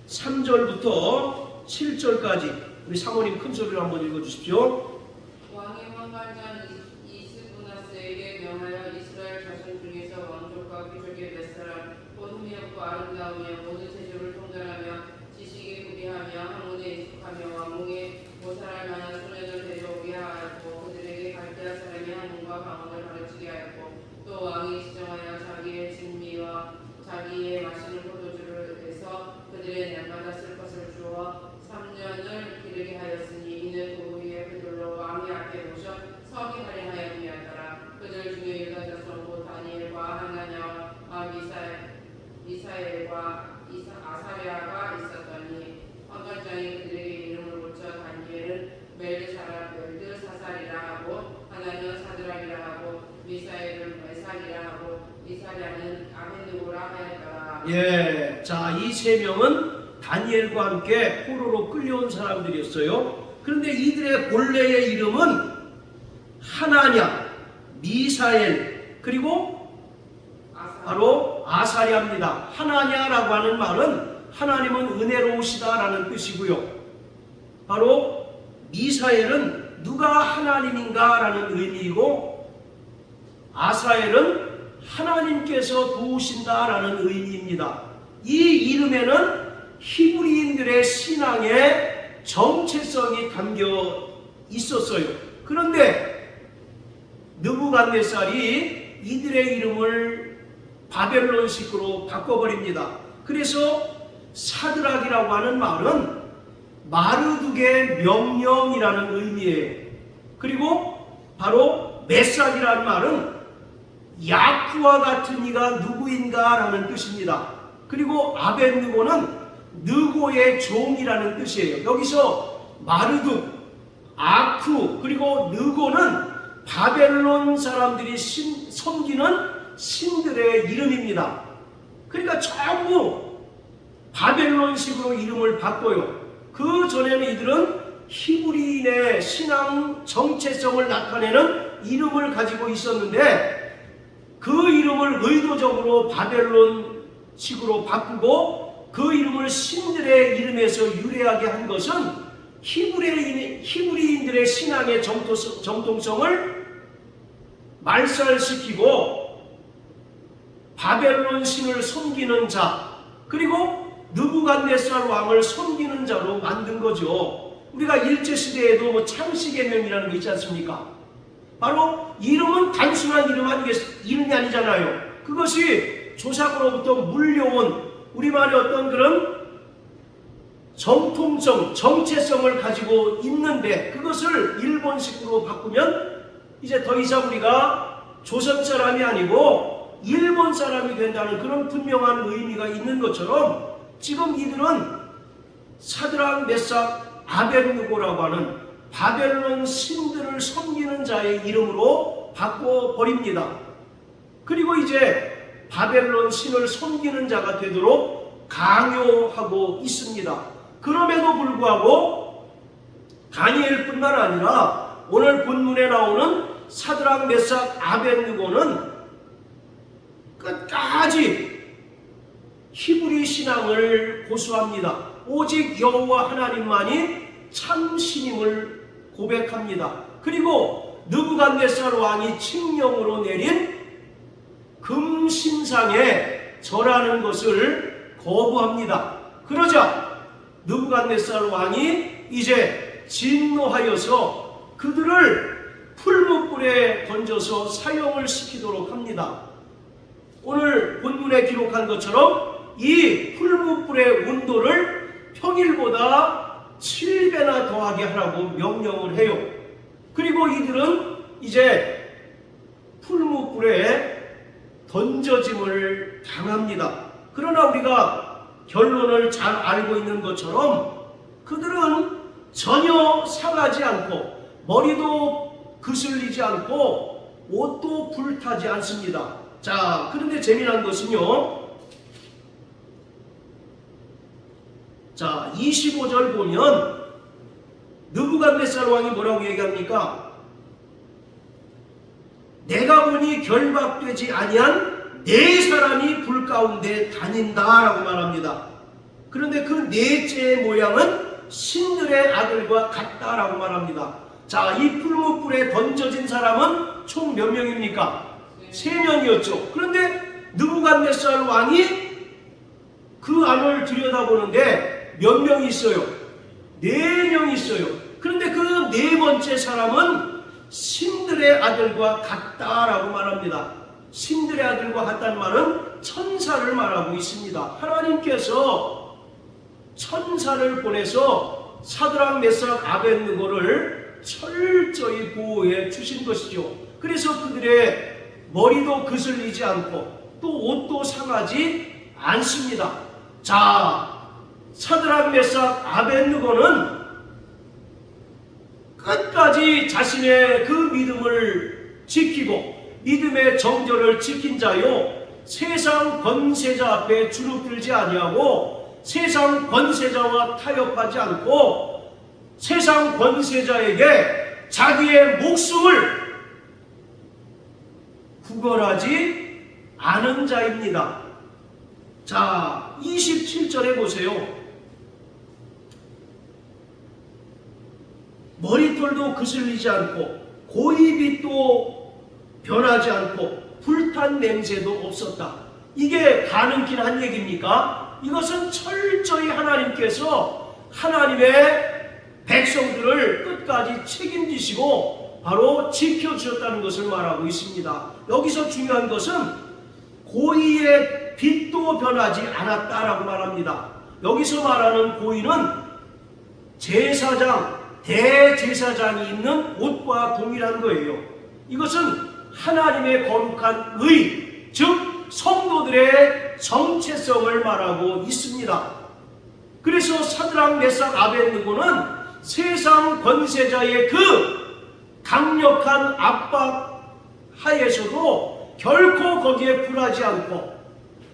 3절부터 7절까지 우리 사모님 큰 소리로 한번 읽어주십시오. 왕의 환관장 이스부나스에게 명하여 이스라엘 자손 중에서 왕족과 귀족의 몇 사람 곧 흠이없고 아름다우며 모든 세조를 통달하며 지식에 구비하며 학문에 익숙하며 왕궁에 모살할 만한 소년을 데려오게 하였고 그들에게 갈대아 사람의 학문과 방언을 가르치게 하였고 또 왕이 지정하여 자기의 진미와 자기의 마시는 포도주를 내서 그들의 날마다 쓸 것을 주어 3년을 기르게 하였으니 이는 그 후에 그들로 왕의 앞에 모셔 서기하려 하였느니라. 그들 중에 유다 자손 곧 다니엘과 하나냐와 미사엘과 아사랴가 있었더니 환관장이 그들에게 이름을 붙여 다니엘은 멜드사살이라 하고 하나냐는 사드락이라 하고 미사엘은 메삭이라 하고 미사랴는 아벳느고라 하였더라. 예, 자, 이 세 명은 다니엘과 함께 포로로 끌려온 사람들이었어요. 그런데 이들의 본래의 이름은 하나냐, 미사엘, 그리고 바로 아사랴입니다. 하나냐라고 하는 말은 하나님은 은혜로우시다라는 뜻이고요. 바로 미사엘은 누가 하나님인가라는 의미이고 아사엘은 하나님께서 도우신다라는 의미입니다. 이 이름에는 히브리인들의 신앙의 정체성이 담겨 있었어요. 그런데 느부갓네살이 이들의 이름을 바벨론식으로 바꿔버립니다. 그래서 사드락이라고 하는 말은 마르둑의 명령이라는 의미예요. 그리고 바로 메삭이라는 말은 야쿠와 같은 이가 누구인가라는 뜻입니다. 그리고 아벳느고는 느고의 종이라는 뜻이에요. 여기서 마르둑, 아쿠, 그리고 느고는 바벨론 사람들이 섬기는 신들의 이름입니다. 그러니까 전부 바벨론식으로 이름을 바꿔요. 그 전에는 이들은 히브리인의 신앙 정체성을 나타내는 이름을 가지고 있었는데 그 이름을 의도적으로 바벨론식으로 바꾸고 그 이름을 신들의 이름에서 유래하게 한 것은 히브리인들의 신앙의 정통성을 말살시키고 바벨론 신을 섬기는 자, 그리고 느부갓네살 왕을 섬기는 자로 만든 거죠. 우리가 일제시대에도 뭐 창시개명이라는 거 있지 않습니까? 바로 이름은 단순한 이름이 아니잖아요. 그것이 조상으로부터 물려온 우리말의 어떤 그런 정통성, 정체성을 가지고 있는데 그것을 일본식으로 바꾸면 이제 더 이상 우리가 조선 사람이 아니고 일본 사람이 된다는 그런 분명한 의미가 있는 것처럼 지금 이들은 사드락, 메삭, 아벳느고라고 하는 바벨론 신들을 섬기는 자의 이름으로 바꿔버립니다. 그리고 이제 바벨론 신을 섬기는 자가 되도록 강요하고 있습니다. 그럼에도 불구하고 다니엘뿐만 아니라 오늘 본문에 나오는 사드락, 메삭, 아벳느고는 끝까지 히브리 신앙을 고수합니다. 오직 여호와 하나님만이 참 신임을 고백합니다. 그리고 느부갓네살 왕이 칙령으로 내린 금신상에 절하는 것을 거부합니다. 그러자 느부갓네살 왕이 이제 진노하여서 그들을 풀무불에 던져서 사형을 시키도록 합니다. 오늘 본문에 기록한 것처럼 이 풀무불의 온도를 평일보다 7배나 더하게 하라고 명령을 해요. 그리고 이들은 이제 풀무불에 던져짐을 당합니다. 그러나 우리가 결론을 잘 알고 있는 것처럼 그들은 전혀 상하지 않고 머리도 그슬리지 않고 옷도 불타지 않습니다. 자, 그런데 재미난 것은요, 자 25절 보면 느부갓네살 왕이 뭐라고 얘기합니까? 내가 보니 결박되지 아니한 네 사람이 불 가운데 다닌다라고 말합니다. 그런데 그 넷째의 모양은 신들의 아들과 같다라고 말합니다. 자, 이 풀무불에 던져진 사람은 총 몇 명입니까? 3명이었죠. 그런데 느부갓네살 왕이 그 안을 들여다보는데 몇 명이 있어요? 4명이 있어요. 그런데 그 4번째 사람은 신들의 아들과 같다라고 말합니다. 신들의 아들과 같다는 말은 천사를 말하고 있습니다. 하나님께서 천사를 보내서 사드락, 메삭, 아벳느고를 철저히 보호해 주신 것이죠. 그래서 그들의 머리도 그슬리지 않고 또 옷도 상하지 않습니다. 자, 사드락, 메삭, 아벳느고는 끝까지 자신의 그 믿음을 지키고 믿음의 정절을 지킨 자요, 세상 권세자 앞에 주눅들지 아니하고 세상 권세자와 타협하지 않고 세상 권세자에게 자기의 목숨을 구걸하지 않은 자입니다. 자, 27절에 보세요. 머리털도 그슬리지 않고 고이빛도 변하지 않고 불탄 냄새도 없었다. 이게 가능긴 한 얘기입니까? 이것은 철저히 하나님께서 하나님의 백성들을 끝까지 책임지시고 바로 지켜주셨다는 것을 말하고 있습니다. 여기서 중요한 것은 고이의 빛도 변하지 않았다라고 말합니다. 여기서 말하는 고이는 제사장, 대제사장이 입는 옷과 동일한 거예요. 이것은 하나님의 거룩한 의, 즉 성도들의 정체성을 말하고 있습니다. 그래서 사드락, 메삭, 아벳느고는 세상 권세자의 그 강력한 압박 하에서도 결코 거기에 굴하지 않고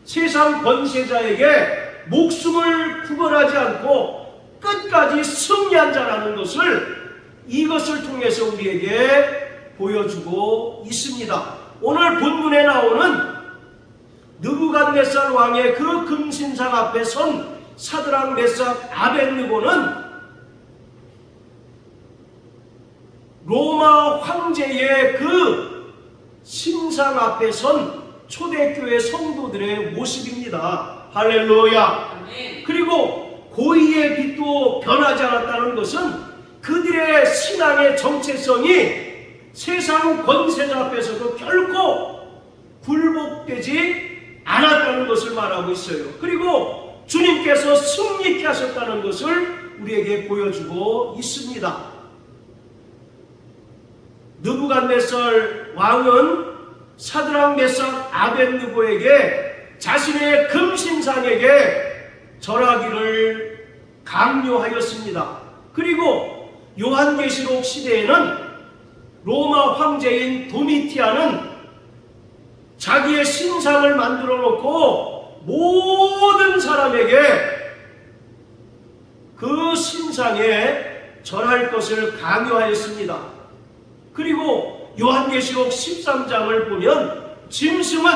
세상 권세자에게 목숨을 구걸하지 않고 끝까지 승리한 자라는 것을 이것을 통해서 우리에게 보여주고 있습니다. 오늘 본문에 나오는 느부갓네살 왕의 그 금신상 앞에 선 사드락, 메삭, 아벳느고는 로마 황제의 그 신상 앞에 선 초대교회 성도들의 모습입니다. 할렐루야. 그리고 고이의 빛도 변하지 않았다는 것은 그들의 신앙의 정체성이 세상 권세자 앞에서도 결코 굴복되지 않았다는 것을 말하고 있어요. 그리고 주님께서 승리케 하셨다는 것을 우리에게 보여주고 있습니다. 느부갓네살 왕은 사드락, 메삭, 아벳느고에게 자신의 금신상에게 절하기를 강요하였습니다. 그리고 요한계시록 시대에는 로마 황제인 도미티안은 자기의 신상을 만들어 놓고 모든 사람에게 그 신상에 절할 것을 강요하였습니다. 그리고 요한계시록 13장을 보면 짐승은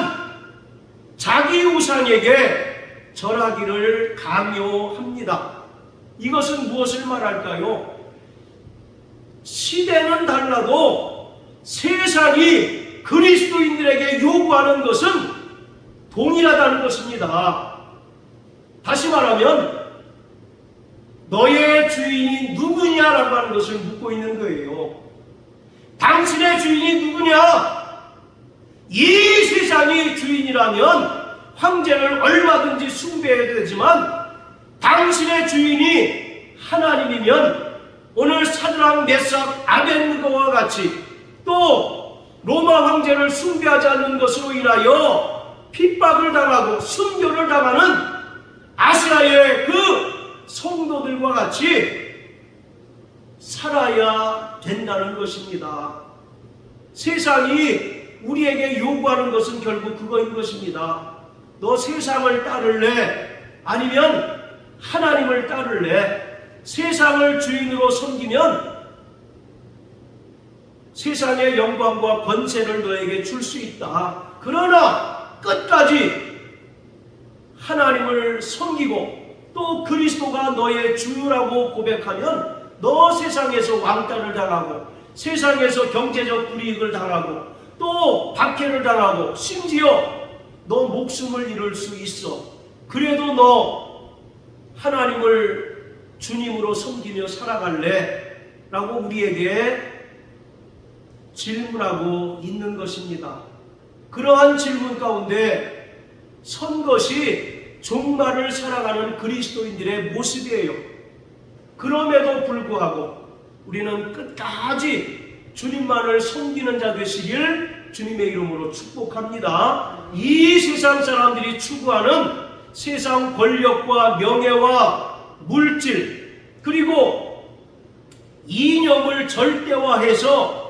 자기 우상에게 절하기를 강요합니다. 이것은 무엇을 말할까요? 시대는 달라도 세상이 그리스도인들에게 요구하는 것은 동일하다는 것입니다. 다시 말하면 너의 주인이 누구냐라고 하는 것을 묻고 있는 거예요. 당신의 주인이 누구냐? 이 세상이 주인이라면 황제를 얼마든지 숭배해야 되지만 당신의 주인이 하나님이면 오늘 사드락, 메삭, 아벤느고와 같이 또 로마 황제를 숭배하지 않는 것으로 인하여 핍박을 당하고 순교를 당하는 아시아의 그 성도들과 같이 살아야 된다는 것입니다. 세상이 우리에게 요구하는 것은 결국 그거인 것입니다. 너 세상을 따를래? 아니면 하나님을 따를래? 세상을 주인으로 섬기면 세상의 영광과 권세를 너에게 줄 수 있다. 그러나 끝까지 하나님을 섬기고 또 그리스도가 너의 주라고 고백하면 너 세상에서 왕따를 당하고 세상에서 경제적 불이익을 당하고 또 박해를 당하고 심지어 너 목숨을 잃을 수 있어. 그래도 너 하나님을 주님으로 섬기며 살아갈래? 라고 우리에게 질문하고 있는 것입니다. 그러한 질문 가운데 선 것이 종말을 살아가는 그리스도인들의 모습이에요. 그럼에도 불구하고 우리는 끝까지 주님만을 섬기는 자 되시길 주님의 이름으로 축복합니다. 이 세상 사람들이 추구하는 세상 권력과 명예와 물질 그리고 이념을 절대화해서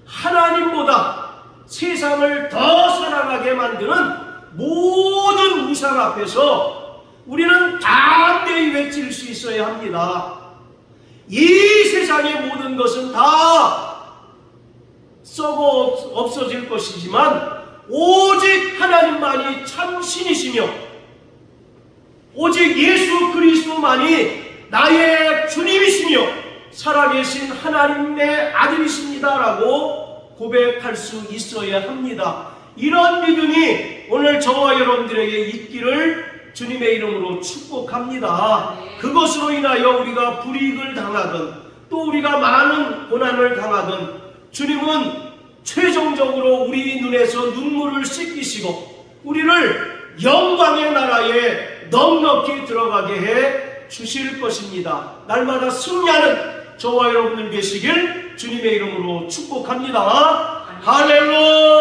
하나님보다 세상을 더 사랑하게 만드는 모든 우상 앞에서 우리는 담대히 외칠 수 있어야 합니다. 이 세상의 모든 것은 다 썩어 없어질 것이지만 오직 하나님만이 참 신이시며 오직 예수 그리스도만이 나의 주님이시며 살아계신 하나님의 아들이십니다라고 고백할 수 있어야 합니다. 이런 믿음이 오늘 저와 여러분들에게 있기를 주님의 이름으로 축복합니다. 그것으로 인하여 우리가 불이익을 당하든 또 우리가 많은 고난을 당하든 주님은 최종적으로 우리 눈에서 눈물을 씻기시고 우리를 영광의 나라에 넉넉히 들어가게 해 주실 것입니다. 날마다 승리하는 저와 여러분들 계시길 주님의 이름으로 축복합니다. 할렐루야.